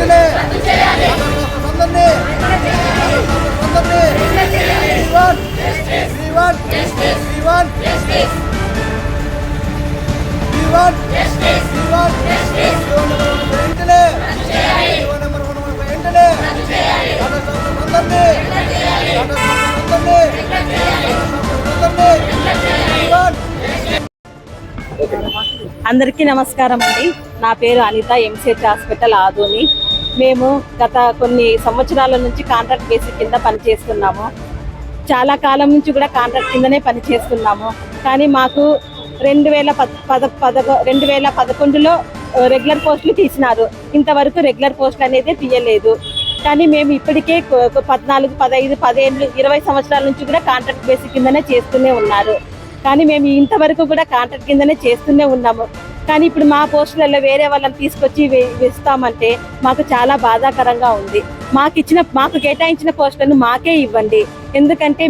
వెంటనే అందరికీ నమస్కారం అండి. నా పేరు అనిత, ఎంసీహెచ్ హాస్పిటల్ ఆదోని. మేము గత కొన్ని సంవత్సరాల నుంచి కాంట్రాక్ట్ బేసిక్ కింద పనిచేస్తున్నాము. చాలా కాలం నుంచి కూడా కాంట్రాక్ట్ కిందనే పనిచేస్తున్నాము. కానీ మాకు 2011లో రెగ్యులర్ పోస్టులు తీసినారు. ఇంతవరకు రెగ్యులర్ పోస్టులు అనేది తీయలేదు. కానీ మేము ఇప్పటికే 14, 15, 10 20 సంవత్సరాల నుంచి కూడా కాంట్రాక్ట్ బేసిక్ కిందనే చేస్తూనే ఉన్నారు. కానీ మేము ఇంతవరకు కూడా కాంట్రాక్ట్ కిందనే చేస్తూనే ఉన్నాము. కానీ ఇప్పుడు మా పోస్టులలో వేరే వాళ్ళని తీసుకొచ్చి వేస్తామంటే మాకు చాలా బాధాకరంగా ఉంది. మాకు కేటాయించిన పోస్టులను మాకే ఇవ్వండి. ఎందుకంటే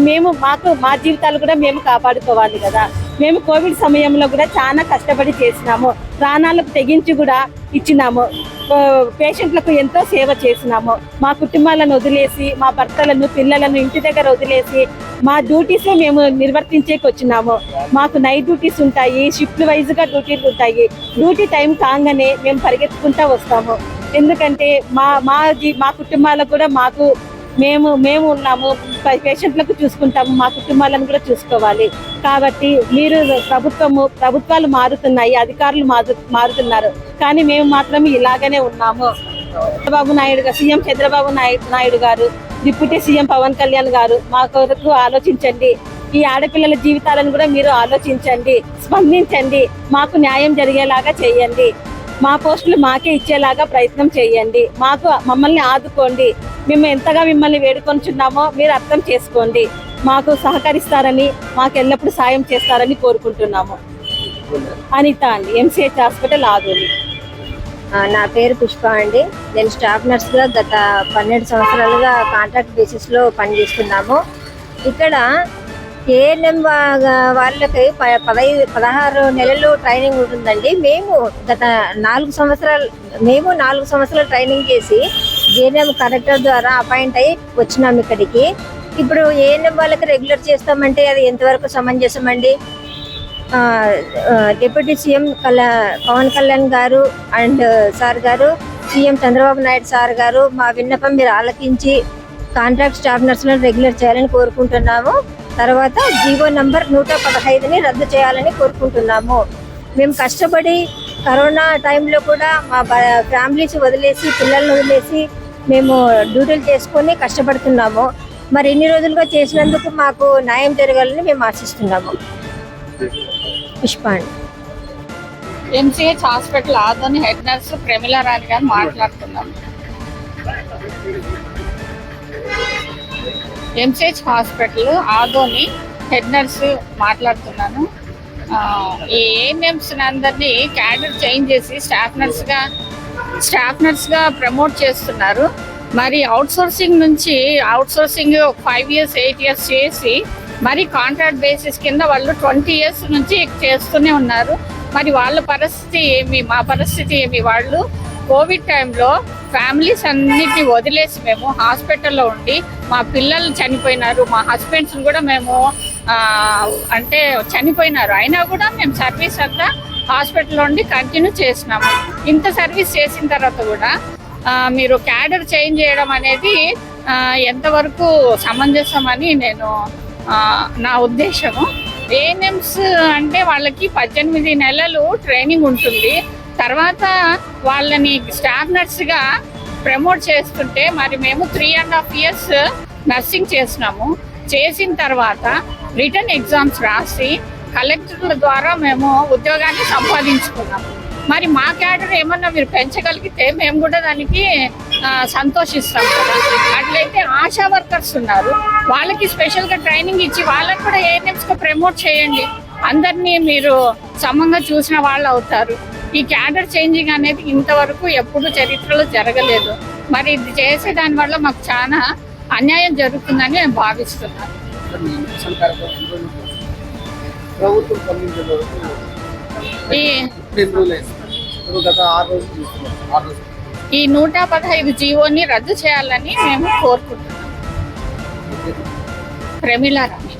మా జీవితాలు కూడా మేము కాపాడుకోవాలి కదా. మేము కోవిడ్ సమయంలో కూడా చాలా కష్టపడి చేసినాము. ప్రాణాలకు తెగించి కూడా ఇచ్చినాము. పేషెంట్లకు ఎంతో సేవ చేసినాము. మా కుటుంబాలను వదిలేసి, మా భర్తలను, పిల్లలను ఇంటి దగ్గర వదిలేసి మా డ్యూటీసే మేము నిర్వర్తించేకి వచ్చినాము. మాకు నైట్ డ్యూటీస్ ఉంటాయి, షిఫ్ట్ వైజ్గా డ్యూటీలు ఉంటాయి. డ్యూటీ టైం కాగానే మేము పరిగెత్తుకుంటూ వస్తాము. ఎందుకంటే మా కుటుంబాలకు కూడా మేము ఉన్నాము, పేషెంట్లకు చూసుకుంటాము, మా కుటుంబాలను కూడా చూసుకోవాలి. కాబట్టి మీరు ప్రభుత్వాలు మారుతున్నాయి, అధికారులు మారుతున్నారు. కానీ మేము మాత్రం ఇలాగనే ఉన్నాము. సీఎం చంద్రబాబు నాయుడు గారు, డిప్యూటీ సీఎం పవన్ కళ్యాణ్ గారు మా కొరకు ఆలోచించండి. ఈ ఆడపిల్లల జీవితాలను కూడా మీరు ఆలోచించండి, స్పందించండి. మాకు న్యాయం జరిగేలాగా చేయండి. మా పోస్టులు మాకే ఇచ్చేలాగా ప్రయత్నం చేయండి. మమ్మల్ని ఆదుకోండి. మేము ఎంతగా మిమ్మల్ని వేడుకొంచున్నామో మీరు అర్థం చేసుకోండి. మాకు సహకరిస్తారని, మాకు ఎల్లప్పుడూ సాయం చేస్తారని కోరుకుంటున్నాము. అనిత అండి, ఎంసీహెచ్ హాస్పిటల్ ఆదోని. నా పేరు పుష్ప అండి. నేను స్టాఫ్ నర్స్గా గత 12 సంవత్సరాలుగా కాంట్రాక్ట్ బేసిస్లో పనిచేస్తున్నాము. ఇక్కడ ఏఎన్ఎం వాళ్ళకి 16 నెలలు ట్రైనింగ్ ఉంటుందండి. మేము గత 4 సంవత్సరాలు ట్రైనింగ్ చేసి జేఎన్ఎం కలెక్టర్ ద్వారా అపాయింట్ అయ్యి వచ్చినాము ఇక్కడికి. ఇప్పుడు ఏఎన్ఎం వాళ్ళకి రెగ్యులర్ చేస్తామంటే అది ఎంతవరకు సమంజసం అండి? డిప్యూటీ సీఎం పవన్ కళ్యాణ్ గారు అండ్ సార్ గారు, సీఎం చంద్రబాబు నాయుడు సార్ గారు మా విన్నపం మీరు ఆలకించి కాంట్రాక్ట్ స్టాఫ్ నర్సులను రెగ్యులర్ చేయాలని కోరుకుంటున్నాము. తర్వాత జీవో నంబర్ 115ని రద్దు చేయాలని కోరుకుంటున్నాము. మేము కష్టపడి కరోనా టైంలో కూడా మా ఫ్యామిలీస్ వదిలేసి, పిల్లల్ని వదిలేసి మేము డ్యూటీలు చేసుకొని కష్టపడుతున్నాము. మరి ఇన్ని రోజులుగా చేసినందుకు మాకు న్యాయం జరగాలని మేము ఆశిస్తున్నాము. పుష్ప అండి. MCH hospital Adoni head nurse Pramila Rani గారు మాట్లాడుతున్నాం. MCH hospital Adoni head nurse మాట్లాడుతున్నాను. ఈ ఏఎన్ఎంస్ అందరినీ క్యాడర్ చేంజ్ చేసి స్టాఫ్ నర్స్గా ప్రమోట్ చేస్తున్నారు. మరి అవుట్సోర్సింగ్ 5 years 8 years చేసి మరి కాంట్రాక్ట్ బేసిస్ కింద వాళ్ళు 20 years నుంచి చేస్తూనే ఉన్నారు. మరి వాళ్ళ పరిస్థితి ఏమి, మా పరిస్థితి ఏమి? వాళ్ళు కోవిడ్ టైంలో ఫ్యామిలీస్ అన్నిటిని వదిలేసి మేము హాస్పిటల్లో ఉండి, మా పిల్లలు చనిపోయినారు, మా హస్బెండ్స్ని కూడా మేము చనిపోయినారు. అయినా కూడా మేము సర్వీస్ అంతా హాస్పిటల్లో ఉండి కంటిన్యూ చేసినాము. ఇంత సర్వీస్ చేసిన తర్వాత కూడా మీరు క్యాడర్ చేంజ్ చేయడం అనేది ఎంతవరకు సమంజసం అని నా ఉద్దేశము. ఏఎన్ఎంస్ అంటే వాళ్ళకి 18 నెలలు ట్రైనింగ్ ఉంటుంది. తర్వాత వాళ్ళని స్టాఫ్ నర్స్గా ప్రమోట్ చేస్తుంటే మరి మేము 3.5 years నర్సింగ్ చేసినాము. చేసిన తర్వాత రిటర్న్ ఎగ్జామ్స్ రాసి కలెక్టర్ల ద్వారా మేము ఉద్యోగాన్ని సంపాదించుకున్నాము. మరి మా క్యాడర్ ఏమన్నా మీరు పెంచగలిగితే మేము కూడా దానికి సంతోషిస్తాం కదా. అట్లయితే ఆశా వర్కర్స్ ఉన్నారు, వాళ్ళకి స్పెషల్గా ట్రైనింగ్ ఇచ్చి వాళ్ళని కూడా ఏఎన్ఎంస్గా ప్రమోట్ చేయండి. అందరినీ మీరు సమంగా చూసిన వాళ్ళు అవుతారు. ఈ క్యాడర్ చేంజింగ్ అనేది ఇంతవరకు ఎప్పుడు చరిత్రలో జరగలేదు. మరి ఇది చేసే దానివల్ల మాకు చాలా అన్యాయం జరుగుతుందని నేను భావిస్తున్నాను. ఈ 115 జీవోని రద్దు చేయాలని మేము కోరుకుంటున్నాం. ప్రమిళ రాణి.